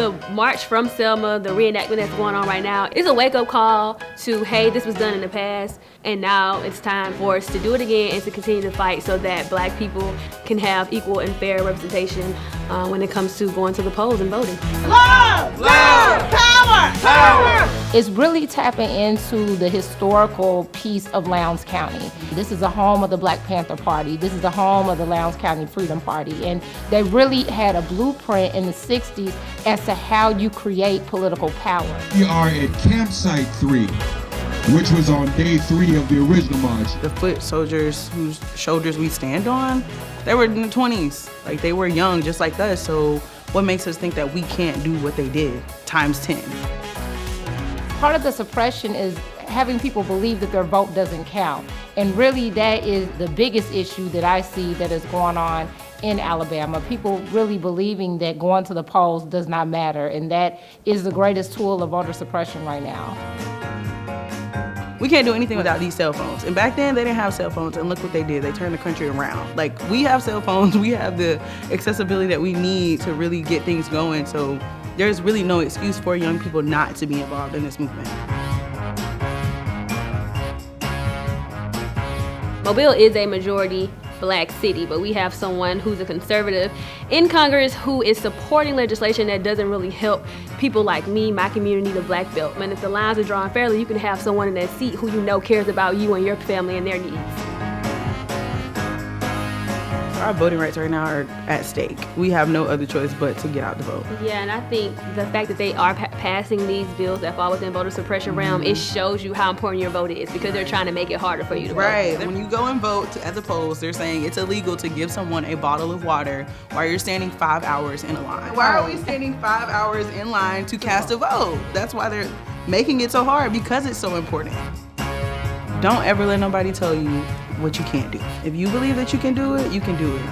The march from Selma, the reenactment that's going on right now, is a wake-up call to, hey, this was done in the past, and now it's time for us to do it again and to continue to fight so that Black people can have equal and fair representation when it comes to going to the polls and voting. Love! Love! Power! Power! It's really tapping into the historical piece of Lowndes County. This is the home of the Black Panther Party. This is the home of the Lowndes County Freedom Party. And they really had a blueprint in the 60s as to how you create political power. We are at Campsite 3, which was on day 3 of the original march. The foot soldiers whose shoulders we stand on, they were in the 20s. Like, they were young just like us, so what makes us think that we can't do what they did times 10? Part of the suppression is having people believe that their vote doesn't count. And really that is the biggest issue that I see that is going on in Alabama. People really believing that going to the polls does not matter, and that is the greatest tool of voter suppression right now. We can't do anything without these cell phones. And back then, they didn't have cell phones, and look what they did. They turned the country around. Like, we have cell phones, we have the accessibility that we need to really get things going, so there's really no excuse for young people not to be involved in this movement. Mobile is a majority Black city, but we have someone who's a conservative in Congress who is supporting legislation that doesn't really help people like me, my community, the Black belt. And if the lines are drawn fairly, you can have someone in that seat who you know cares about you and your family and their needs. Our voting rights right now are at stake. We have no other choice but to get out the vote. Yeah, and I think the fact that they are passing these bills that fall within voter suppression realm, it shows you how important your vote is because they're trying to make it harder for you to vote. Right. When you go and vote at the polls, they're saying it's illegal to give someone a bottle of water while you're standing 5 hours in a line. Why are we standing 5 hours in line to cast a vote? That's why they're making it so hard, because it's so important. Don't ever let nobody tell you what you can't do. If you believe that you can do it, you can do it.